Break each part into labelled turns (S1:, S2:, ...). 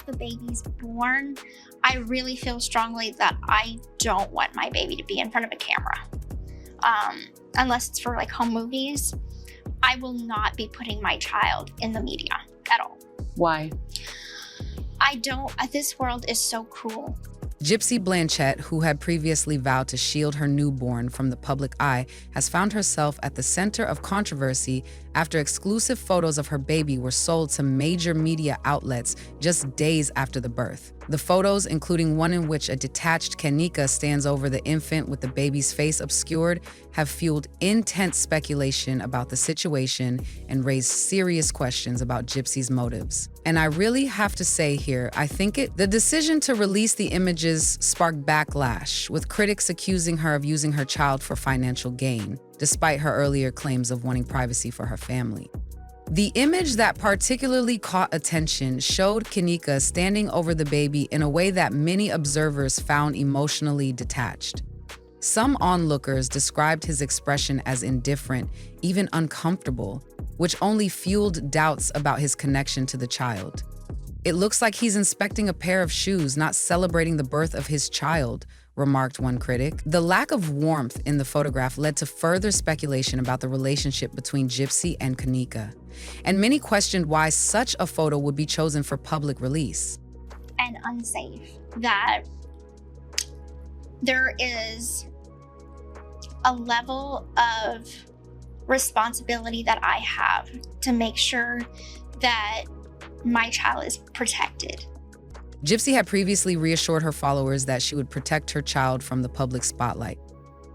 S1: the baby's born, I really feel strongly that I don't want my baby to be in front of a camera. Unless it's for like home movies, I will not be putting my child in the media at all.
S2: Why?
S1: This world is so cruel.
S3: Gypsy Blanchette, who had previously vowed to shield her newborn from the public eye, has found herself at the center of controversy after exclusive photos of her baby were sold to major media outlets just days after the birth. The photos, including one in which a detached Kanika stands over the infant with the baby's face obscured, have fueled intense speculation about the situation and raised serious questions about Gypsy's motives. And I really have to say here, I think the decision to release the images sparked backlash, with critics accusing her of using her child for financial gain, despite her earlier claims of wanting privacy for her family. The image that particularly caught attention showed Kanika standing over the baby in a way that many observers found emotionally detached. Some onlookers described his expression as indifferent, even uncomfortable, which only fueled doubts about his connection to the child. "It looks like he's inspecting a pair of shoes, not celebrating the birth of his child," remarked one critic. The lack of warmth in the photograph led to further speculation about the relationship between Gypsy and Kanika, and many questioned why such a photo would be chosen for public release.
S1: And unsafe. That there is a level of responsibility that I have to make sure that my child is protected.
S3: Gypsy had previously reassured her followers that she would protect her child from the public spotlight,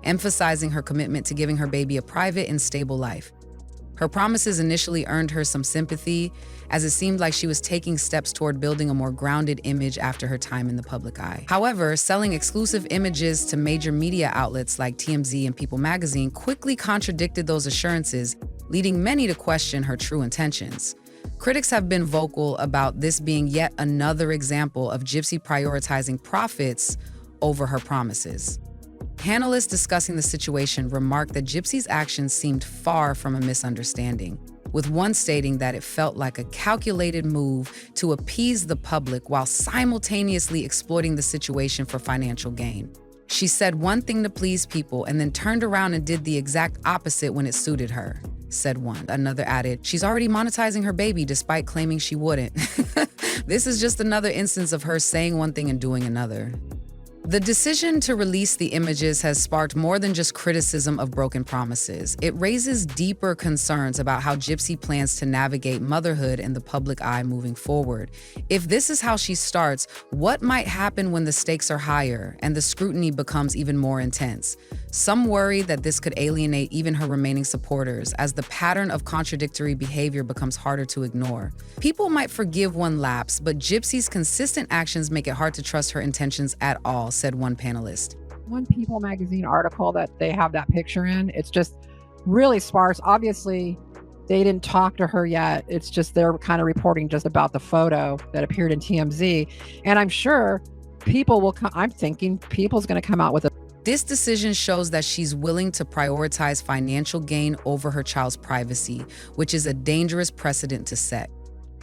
S3: emphasizing her commitment to giving her baby a private and stable life. Her promises initially earned her some sympathy, as it seemed like she was taking steps toward building a more grounded image after her time in the public eye. However, selling exclusive images to major media outlets like TMZ and People magazine quickly contradicted those assurances, leading many to question her true intentions. Critics have been vocal about this being yet another example of Gypsy prioritizing profits over her promises. Panelists discussing the situation remarked that Gypsy's actions seemed far from a misunderstanding, with one stating that it felt like a calculated move to appease the public while simultaneously exploiting the situation for financial gain. "She said one thing to please people and then turned around and did the exact opposite when it suited her," said one. Another added, "She's already monetizing her baby despite claiming she wouldn't." This is just another instance of her saying one thing and doing another. The decision to release the images has sparked more than just criticism of broken promises. It raises deeper concerns about how Gypsy plans to navigate motherhood in the public eye moving forward. If this is how she starts, what might happen when the stakes are higher and the scrutiny becomes even more intense? Some worry that this could alienate even her remaining supporters, as the pattern of contradictory behavior becomes harder to ignore. People might forgive one lapse, but Gypsy's consistent actions make it hard to trust her intentions at all, said one panelist.
S2: One People magazine article that they have that picture in, it's just really sparse. Obviously, they didn't talk to her yet. It's just they're kind of reporting just about the photo that appeared in TMZ. And I'm sure people will come, I'm thinking people's going to come out with a.
S3: This decision shows that she's willing to prioritize financial gain over her child's privacy, which is a dangerous precedent to set.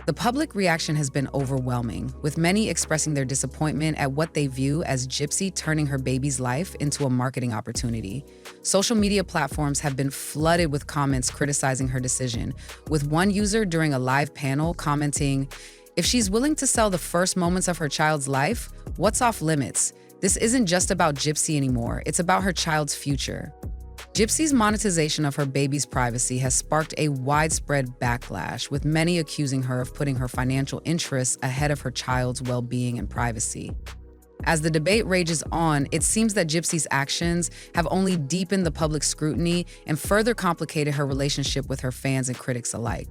S3: The public reaction has been overwhelming, with many expressing their disappointment at what they view as Gypsy turning her baby's life into a marketing opportunity. Social media platforms have been flooded with comments criticizing her decision, with one user during a live panel commenting, "If she's willing to sell the first moments of her child's life, what's off limits? This isn't just about Gypsy anymore, it's about her child's future." Gypsy's monetization of her baby's privacy has sparked a widespread backlash, with many accusing her of putting her financial interests ahead of her child's well-being and privacy. As the debate rages on, it seems that Gypsy's actions have only deepened the public scrutiny and further complicated her relationship with her fans and critics alike.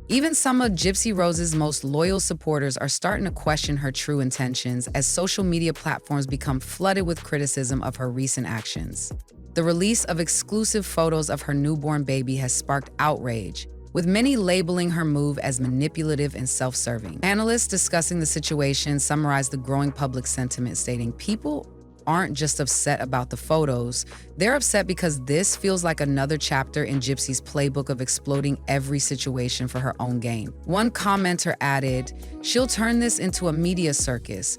S3: Even some of Gypsy Rose's most loyal supporters are starting to question her true intentions as social media platforms become flooded with criticism of her recent actions. The release of exclusive photos of her newborn baby has sparked outrage, with many labeling her move as manipulative and self-serving. Analysts discussing the situation summarized the growing public sentiment, stating, "People aren't just upset about the photos. They're upset because this feels like another chapter in Gypsy's playbook of exploiting every situation for her own gain. One commenter added, "She'll turn this into a media circus.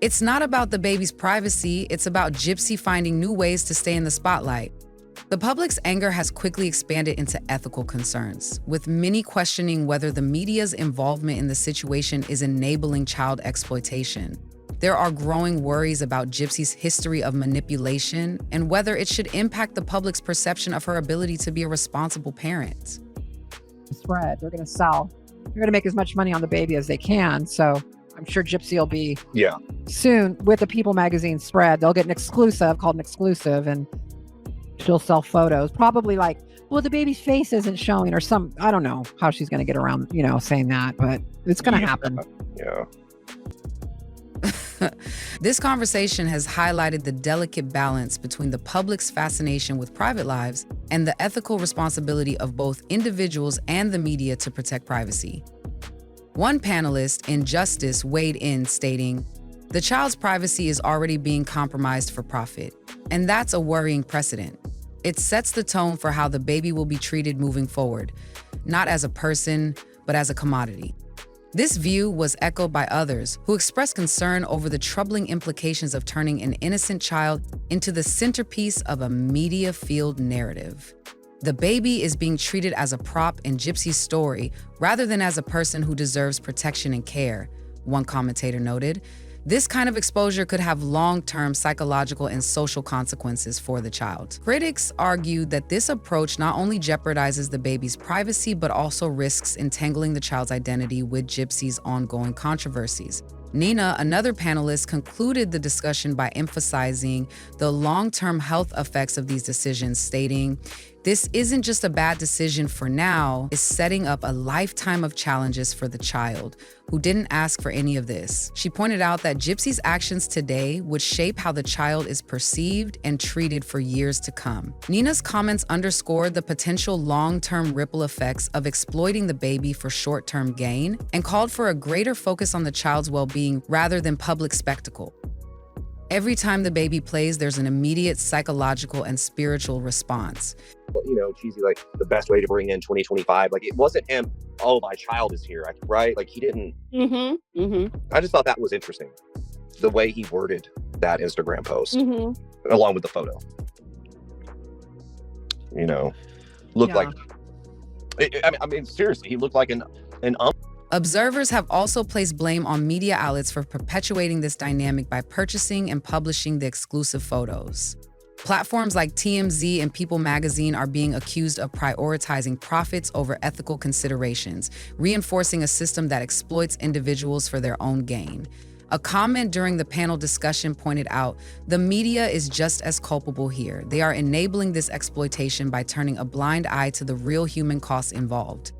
S3: It's not about the baby's privacy, it's about Gypsy finding new ways to stay in the spotlight." The public's anger has quickly expanded into ethical concerns, with many questioning whether the media's involvement in the situation is enabling child exploitation. There are growing worries about Gypsy's history of manipulation and whether it should impact the public's perception of her ability to be a responsible parent.
S2: Spread. They're going to sell. They're going to make as much money on the baby as they can. So I'm sure Gypsy will be soon with the People magazine spread. They'll get an exclusive called an exclusive, and she'll sell photos. Probably like, well, the baby's face isn't showing, or some, I don't know how she's going to get around, saying that, but it's going to happen.
S4: Yeah.
S3: This conversation has highlighted the delicate balance between the public's fascination with private lives and the ethical responsibility of both individuals and the media to protect privacy. One panelist, Injustice, weighed in, stating, "The child's privacy is already being compromised for profit, and that's a worrying precedent. It sets the tone for how the baby will be treated moving forward, not as a person, but as a commodity." This view was echoed by others who expressed concern over the troubling implications of turning an innocent child into the centerpiece of a media-fueled narrative. The baby is being treated as a prop in Gypsy's story rather than as a person who deserves protection and care, one commentator noted. This kind of exposure could have long-term psychological and social consequences for the child. Critics argued that this approach not only jeopardizes the baby's privacy, but also risks entangling the child's identity with Gypsy's ongoing controversies. Nina, another panelist, concluded the discussion by emphasizing the long-term health effects of these decisions, stating, "This isn't just a bad decision for now, it's setting up a lifetime of challenges for the child, who didn't ask for any of this." She pointed out that Gypsy's actions today would shape how the child is perceived and treated for years to come. Nina's comments underscored the potential long-term ripple effects of exploiting the baby for short-term gain and called for a greater focus on the child's well-being rather than public spectacle. Every time the baby plays, there's an immediate psychological and spiritual response.
S4: Cheesy, like the best way to bring in 2025. Like it wasn't him, "Oh, my child is here," right? Like he didn't. I just thought that was interesting, the way he worded that Instagram post, along with the photo. Looked like. I mean, seriously, he looked like an.
S3: Observers have also placed blame on media outlets for perpetuating this dynamic by purchasing and publishing the exclusive photos. Platforms like TMZ and People magazine are being accused of prioritizing profits over ethical considerations, reinforcing a system that exploits individuals for their own gain. A comment during the panel discussion pointed out, the media is just as culpable here. They are enabling this exploitation by turning a blind eye to the real human costs involved.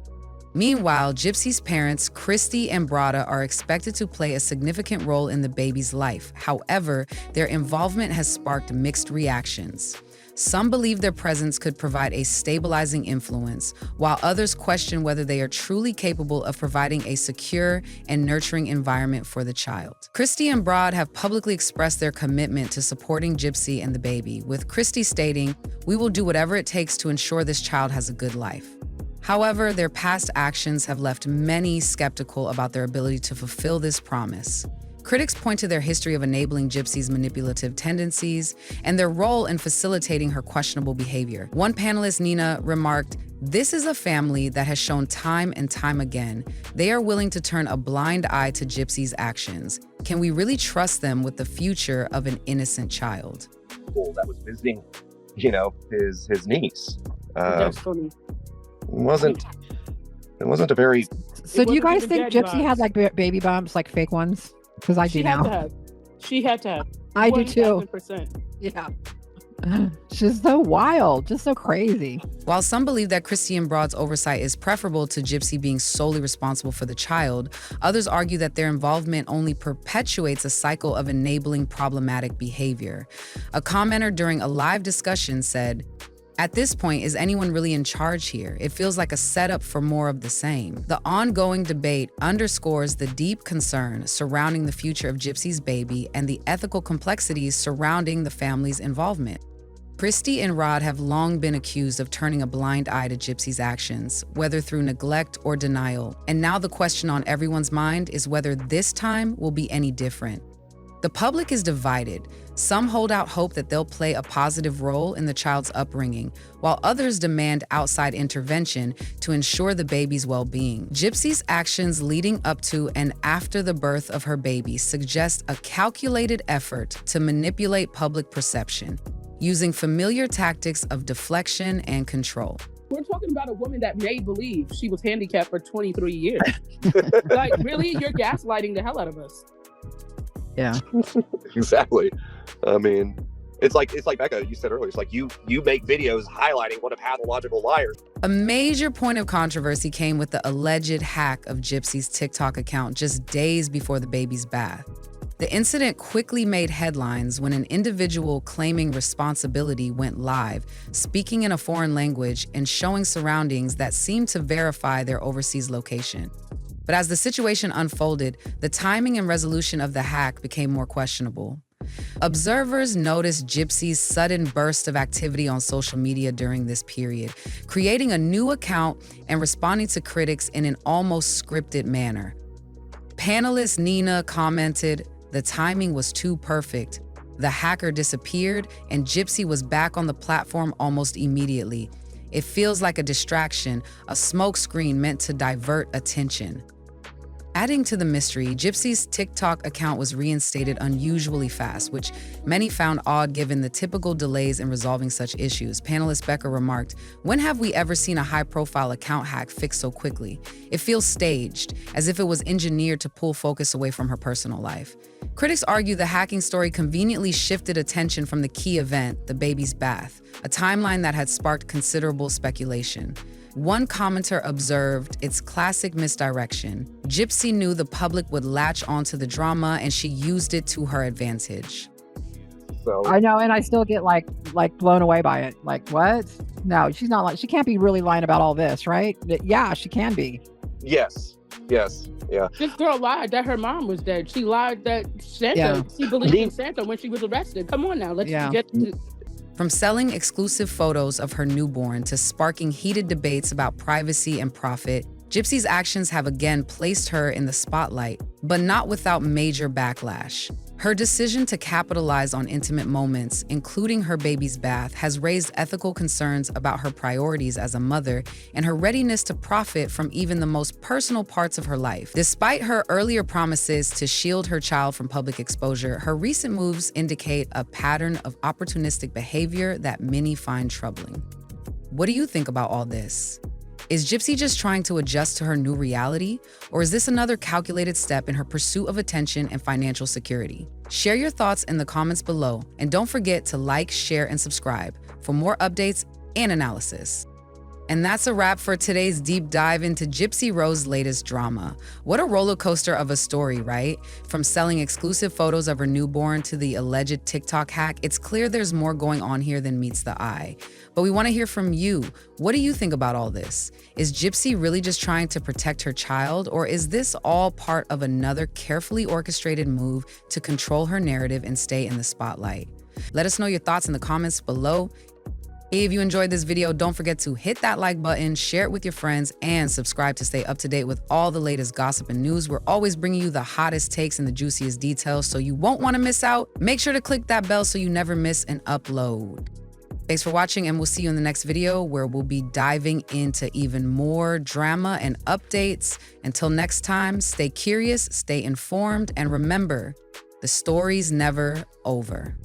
S3: Meanwhile, Gypsy's parents, Christy and Brada, are expected to play a significant role in the baby's life. However, their involvement has sparked mixed reactions. Some believe their presence could provide a stabilizing influence, while others question whether they are truly capable of providing a secure and nurturing environment for the child. Christy and Brad have publicly expressed their commitment to supporting Gypsy and the baby, with Christy stating, "We will do whatever it takes to ensure this child has a good life." However, their past actions have left many skeptical about their ability to fulfill this promise. Critics point to their history of enabling Gypsy's manipulative tendencies and their role in facilitating her questionable behavior. One panelist, Nina, remarked, "This is a family that has shown time and time again they are willing to turn a blind eye to Gypsy's actions. Can we really trust them with the future of an innocent child?"
S4: That was visiting, his niece.
S5: That's funny.
S4: It wasn't a very.
S2: So do you guys think Gypsy had like baby bumps, like fake ones? Because I do now.
S5: She had to have.
S2: I do too.
S5: 1000%.
S2: Yeah. She's so wild, just so crazy.
S3: While some believe that Christy and Broad's oversight is preferable to Gypsy being solely responsible for the child, others argue that their involvement only perpetuates a cycle of enabling problematic behavior. A commenter during a live discussion said, At this point, is anyone really in charge here? It feels like a setup for more of the same. The ongoing debate underscores the deep concern surrounding the future of Gypsy's baby and the ethical complexities surrounding the family's involvement. Christy and Rod have long been accused of turning a blind eye to Gypsy's actions, whether through neglect or denial. And now the question on everyone's mind is whether this time will be any different. The public is divided. Some hold out hope that they'll play a positive role in the child's upbringing, while others demand outside intervention to ensure the baby's well-being. Gypsy's actions leading up to and after the birth of her baby suggest a calculated effort to manipulate public perception, using familiar tactics of deflection and control.
S5: We're talking about a woman that made believe she was handicapped for 23 years. Like, really? You're gaslighting the hell out of us.
S2: Yeah.
S4: Exactly. I mean, it's like Becca, you said earlier, it's like you make videos highlighting what a pathological liar.
S3: A major point of controversy came with the alleged hack of Gypsy's TikTok account just days before the baby's bath. The incident quickly made headlines when an individual claiming responsibility went live, speaking in a foreign language and showing surroundings that seemed to verify their overseas location. But as the situation unfolded, the timing and resolution of the hack became more questionable. Observers noticed Gypsy's sudden burst of activity on social media during this period, creating a new account and responding to critics in an almost scripted manner. Panelist Nina commented, "The timing was too perfect. The hacker disappeared and Gypsy was back on the platform almost immediately. It feels like a distraction, a smokescreen meant to divert attention." Adding to the mystery, Gypsy's TikTok account was reinstated unusually fast, which many found odd given the typical delays in resolving such issues. Panelist Becca remarked, "When have we ever seen a high-profile account hack fixed so quickly? It feels staged, as if it was engineered to pull focus away from her personal life." Critics argue the hacking story conveniently shifted attention from the key event, the baby's bath, a timeline that had sparked considerable speculation. One commenter observed, "It's classic misdirection. Gypsy knew the public would latch onto the drama and she used it to her advantage."
S4: So
S2: I know, and I still get like blown away by it. Like, what? No, she's not she can't be really lying about all this, right? Yeah, she can be.
S4: yes, yeah.
S5: This girl lied that her mom was dead. She lied that Santa,
S2: Yeah.
S5: she believed in Santa when she was arrested. Come on now, let's get to...
S3: From selling exclusive photos of her newborn to sparking heated debates about privacy and profit, Gypsy's actions have again placed her in the spotlight, but not without major backlash. Her decision to capitalize on intimate moments, including her baby's bath, has raised ethical concerns about her priorities as a mother and her readiness to profit from even the most personal parts of her life. Despite her earlier promises to shield her child from public exposure, her recent moves indicate a pattern of opportunistic behavior that many find troubling. What do you think about all this? Is Gypsy just trying to adjust to her new reality, or is this another calculated step in her pursuit of attention and financial security? Share your thoughts in the comments below, and don't forget to like, share, and subscribe for more updates and analysis. And that's a wrap for today's deep dive into Gypsy Rose's latest drama. What a roller coaster of a story, right? From selling exclusive photos of her newborn to the alleged TikTok hack, it's clear there's more going on here than meets the eye. But we want to hear from you. What do you think about all this? Is Gypsy really just trying to protect her child, or is this all part of another carefully orchestrated move to control her narrative and stay in the spotlight? Let us know your thoughts in the comments below. If you enjoyed this video, don't forget to hit that like button, share it with your friends, and subscribe to stay up to date with all the latest gossip and news. We're always bringing you the hottest takes and the juiciest details, so you won't want to miss out. Make sure to click that bell so you never miss an upload. Thanks for watching, and we'll see you in the next video where we'll be diving into even more drama and updates. Until next time, stay curious, stay informed, and remember, the story's never over.